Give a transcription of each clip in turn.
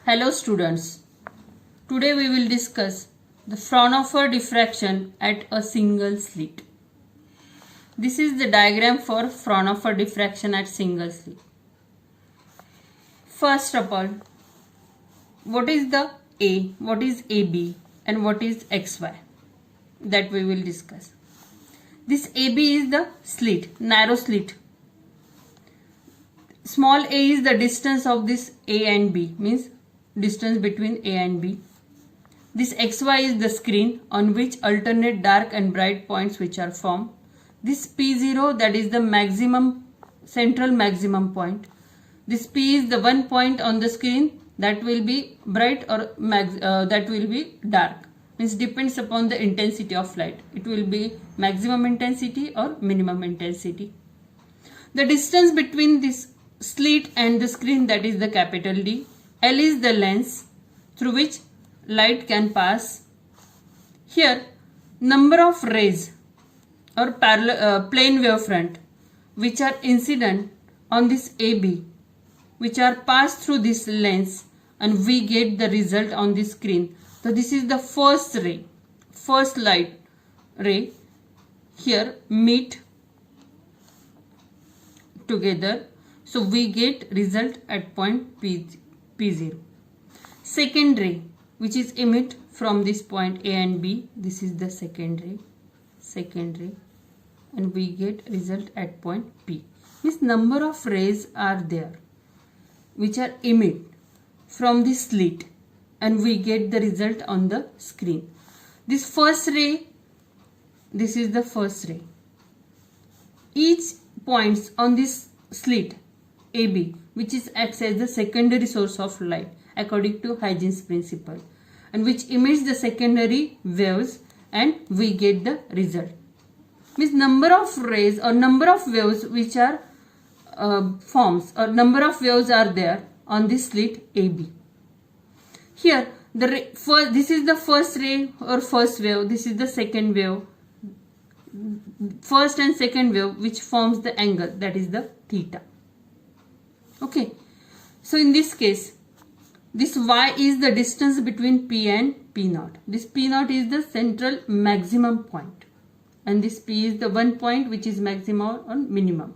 Hello students, today we will discuss the Fraunhofer diffraction at a single slit. This is the diagram for Fraunhofer diffraction at single slit. First of all, what is the A, what is AB and what is XY, that we will discuss. This AB is the slit, narrow slit. Small a is the distance of this A and B, means distance between A and B. This XY is the screen on which alternate dark and bright points which are formed. This P0, that is the maximum, central maximum point. This P is the one point on the screen that will be bright or that will be dark. Means depends upon the intensity of light. It will be maximum intensity or minimum intensity. The distance between this slit and the screen, that is the capital D. L is the lens through which light can pass. Here, number of rays or plane wavefront which are incident on this AB, which are passed through this lens, and we get the result on the screen. So this is the first ray, first light ray. Here meet together. So we get result at point P0. Second ray, which is emit from this point A and B. This is the second ray, and we get result at point P. Means number of rays are there which are emit from this slit, and we get the result on the screen. This first ray, this is the first ray. Each points on this slit AB, which is acts as the secondary source of light according to Huygens principle, and which emits the secondary waves, and we get the result. Means number of rays or number of waves which are forms or number of waves are there on this slit AB. Here this is the first ray or first wave, this is the second wave, first and second wave which forms the angle, that is the theta. Okay, so in this case, this Y is the distance between P and P0. This P0 is the central maximum point, and this P is the one point which is maximum or minimum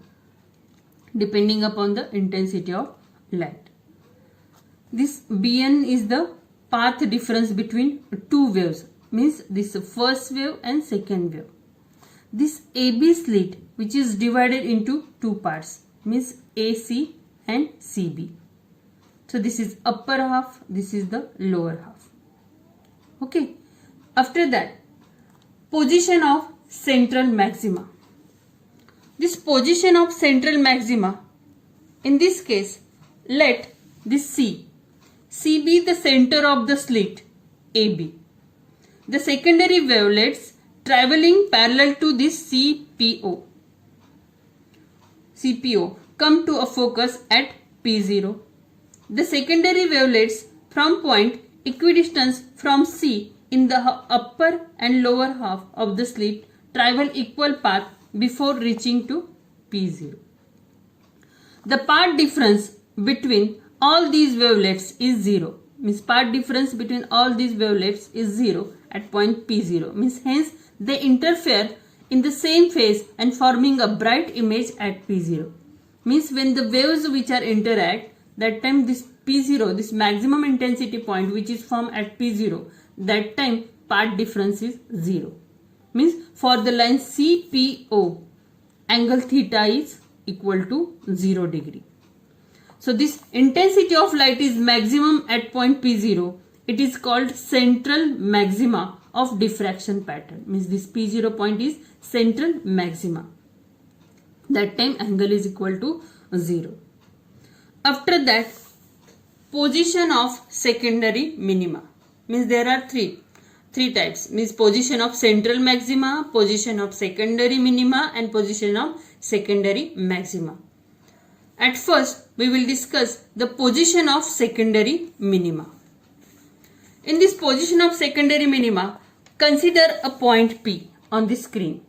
depending upon the intensity of light. This Bn is the path difference between two waves, means this first wave and second wave. This AB slit, which is divided into two parts, means AC and CB. So this is upper half, this is the lower half. Okay. After that, position of central maxima. This position of central maxima, in this case, let this C be the center of the slit AB. The secondary wavelets traveling parallel to this CPO come to a focus at P0. The secondary wavelets from point equidistance from C in the upper and lower half of the slit travel equal path before reaching to P0. The path difference between all these wavelets is 0. Means path difference between all these wavelets is 0 at point P0. Means hence they interfere in the same phase and forming a bright image at P0. Means when the waves which are interact, that time this P0, this maximum intensity point which is formed at P0, that time path difference is 0. Means for the line CPO, angle theta is equal to 0 degree. So this intensity of light is maximum at point P0. It is called central maxima of diffraction pattern. Means this P0 point is central maxima. That time angle is equal to 0. After that, position of secondary minima. Means there are three types. Means position of central maxima, position of secondary minima, and position of secondary maxima. At first, we will discuss the position of secondary minima. In this position of secondary minima, consider a point P on the screen.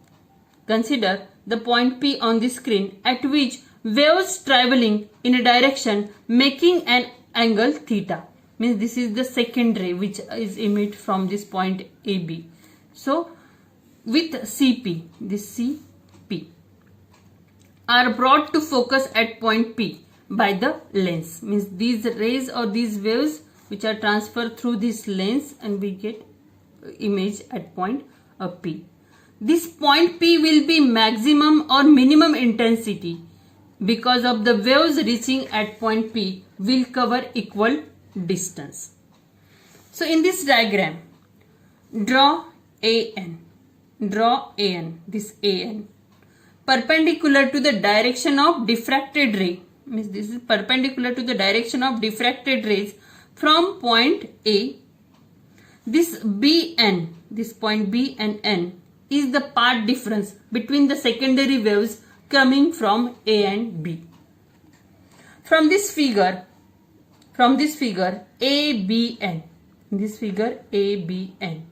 Consider the point P on the screen at which waves traveling in a direction making an angle theta. means this is the second ray which is emit from this point AB. So with CP, this CP are brought to focus at point P by the lens, means these rays or these waves which are transferred through this lens, and we get image at point P. This point P will be maximum or minimum intensity because of the waves reaching at point P will cover equal distance. So in this diagram, draw AN, this AN perpendicular to the direction of diffracted ray, means this is perpendicular to the direction of diffracted rays from point A. This BN, this point B and N is the path difference between the secondary waves coming from A and B. From this figure ABN, this figure ABN,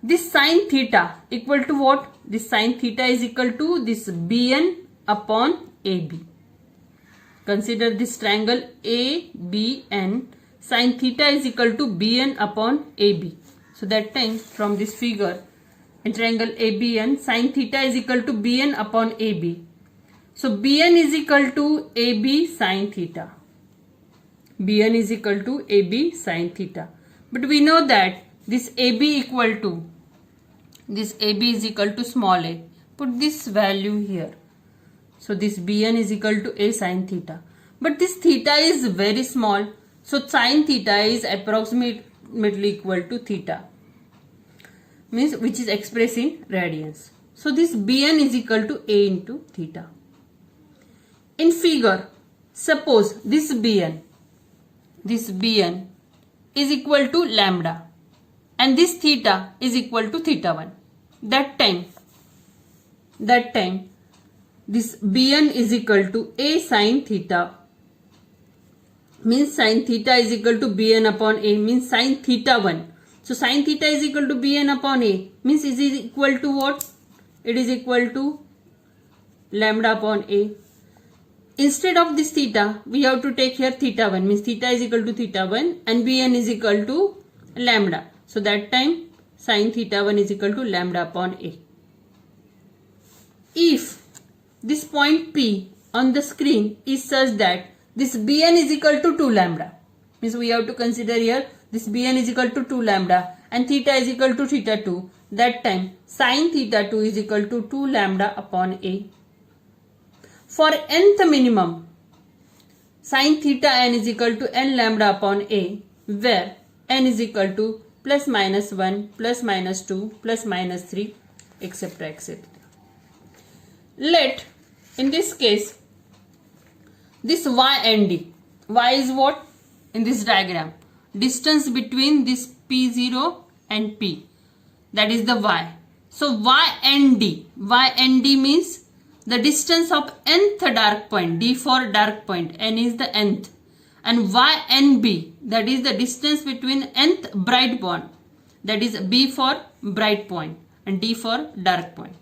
this sine theta equal to what? This sine theta is equal to this BN upon AB. Consider this triangle ABN, sine theta is equal to BN upon AB. So that time from this figure, in triangle ABN, sine theta is equal to BN upon AB. So BN is equal to AB sine theta. BN is equal to AB sine theta. But we know that this AB is equal to small a. Put this value here. So this BN is equal to A sine theta. But this theta is very small. So sine theta is approximately equal to theta, means which is expressed in radians. So this BN is equal to A into theta. In figure, suppose this BN is equal to lambda and this theta is equal to theta 1. That time this BN is equal to A sine theta, means sine theta is equal to BN upon A, means sine theta 1. So sine theta is equal to Bn upon A, means it is equal to what? It is equal to lambda upon A. Instead of this theta, we have to take here theta 1, means theta is equal to theta 1 and Bn is equal to lambda. So that time sine theta 1 is equal to lambda upon A. If this point P on the screen is such that this Bn is equal to 2 lambda, means we have to consider here this Bn is equal to 2 lambda and theta is equal to theta 2. That time sine theta 2 is equal to 2 lambda upon A. For nth minimum, sine theta n is equal to n lambda upon A, where n is equal to plus minus 1, plus minus 2, plus minus 3, etc. etc. Let, in this case, this y and d. Y is what? In this diagram, distance between this P0 and P. That is the y. So y and d. Y and d means the distance of nth dark point. D for dark point. N is the nth. And y and b. That is the distance between nth bright point. That is b for bright point and d for dark point.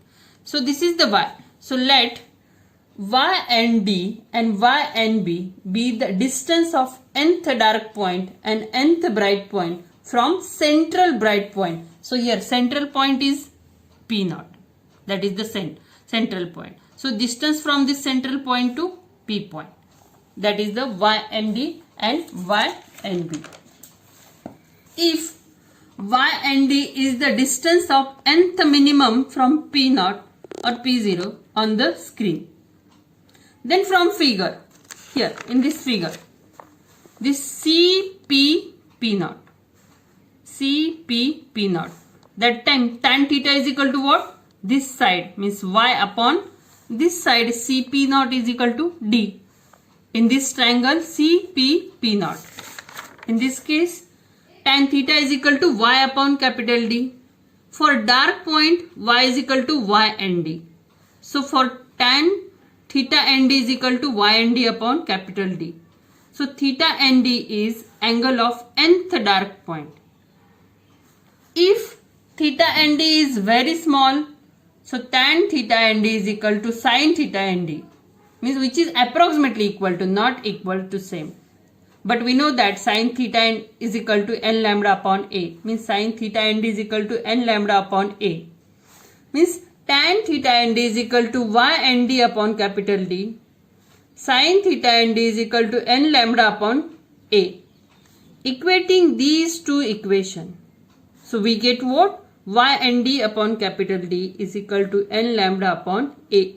So this is the y. So let y and d and y and b be the distance of nth dark point and nth bright point from central bright point. So here central point is P0. That is the central point. So distance from this central point to P point. That is the y and d and y and b. If y and d is the distance of nth minimum from P0 or P0 on the screen, then from figure, here in this figure, this CP P0, that time tan theta is equal to what? This side, means y upon this side CP0 is equal to d. In this triangle CP0. In this case, tan theta is equal to y upon capital D. For dark point, y is equal to y and d. So for tan theta and d is equal to y and d upon capital D. So theta and d is angle of nth dark point. If theta and d is very small, so tan theta and d is equal to sin theta and d, means which is approximately equal to, not equal to same. But we know that sin theta n is equal to n lambda upon a. Means sin theta n is equal to n lambda upon a. Means tan theta n is equal to y n d upon capital D. Sin theta n is equal to n lambda upon a. Equating these two equations. So we get what? Y n d upon capital D is equal to n lambda upon a.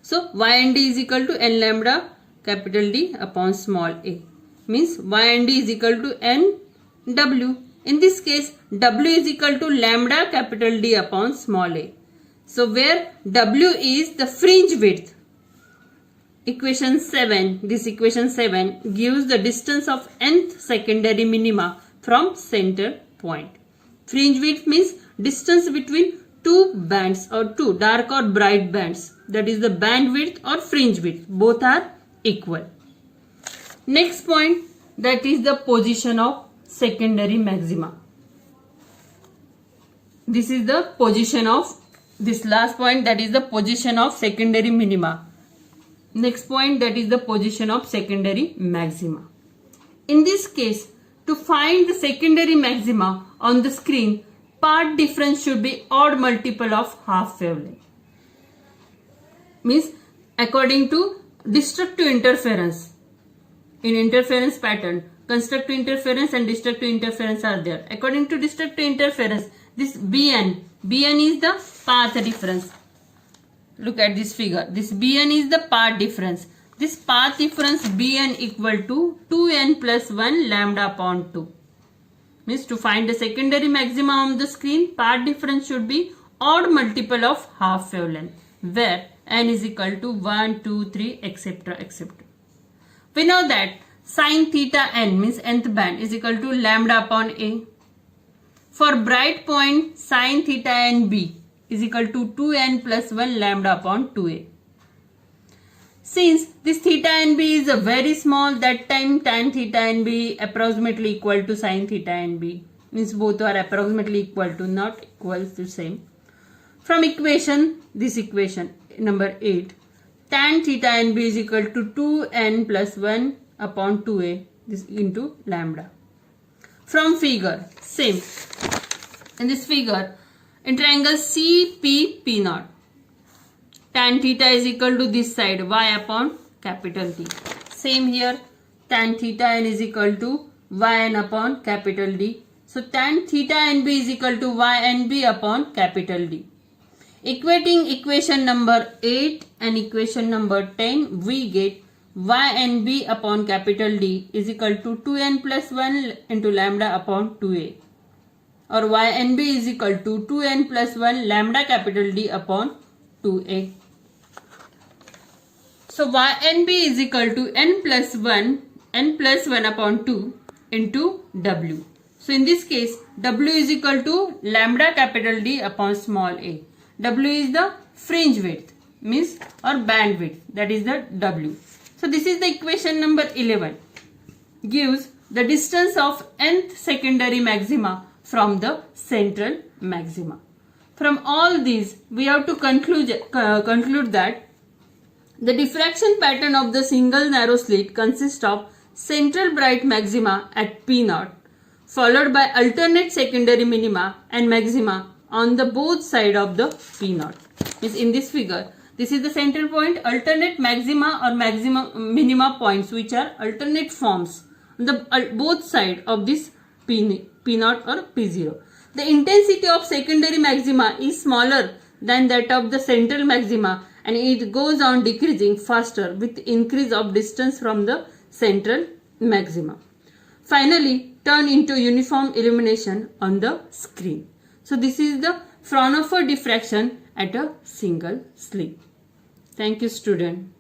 So y n d is equal to n lambda capital D upon small a. Means y n d is equal to n w. In this case, w is equal to lambda capital D upon small a. So where w is the fringe width. Equation 7, this equation 7 gives the distance of nth secondary minima from center point. Fringe width means distance between two bands or two dark or bright bands. That is the band width or fringe width. Both are equal. Next point, that is the position of secondary maxima. This is the position of this last point, that is the position of secondary minima. Next point, that is the position of secondary maxima. In this case, to find the secondary maxima on the screen, path difference should be odd multiple of half wavelength. Means according to destructive interference. In interference pattern, constructive interference and destructive interference are there. According to destructive interference, this Bn is the path difference. Look at this figure. This Bn is the path difference. This path difference Bn equal to 2n plus 1 lambda upon 2. Means to find the secondary maxima on the screen, path difference should be odd multiple of half wavelength, where n is equal to 1, 2, 3, etc. etc. We know that sin theta n means nth band is equal to lambda upon a. For bright point, sin theta n b is equal to 2n plus 1 lambda upon 2a. Since this theta nb is a very small, that time tan theta nb approximately equal to sin theta nb. Means both are approximately equal to, not equal to same. From equation, this equation number 8, tan theta nb is equal to 2n plus 1 upon 2a, this into lambda. From figure, same. In this figure, in triangle CPP0, tan theta is equal to this side y upon capital T. Same here, tan theta n is equal to yn upon capital D. So tan theta nb is equal to ynb upon capital D. Equating equation number 8 and equation number 10, we get ynb upon capital D is equal to 2n plus 1 into lambda upon 2a. Or ynb is equal to 2n plus 1 lambda capital D upon 2a. So ynb is equal to n plus 1 upon 2 into w. So in this case, w is equal to lambda capital D upon small a. W is the fringe width, means or band width, that is the w. So this is the equation number 11. Gives the distance of nth secondary maxima from the central maxima. From all these, we have to conclude that the diffraction pattern of the single narrow slit consists of central bright maxima at P0, followed by alternate secondary minima and maxima on the both side of the P0. Means in this figure, this is the center point, alternate maxima or minima points, which are alternate forms on the both side of this P0 or P0. The intensity of secondary maxima is smaller than that of the central maxima, and it goes on decreasing faster with increase of distance from the central maxima. Finally, turn into uniform illumination on the screen. So this is the Fraunhofer diffraction at a single slit. Thank you, student.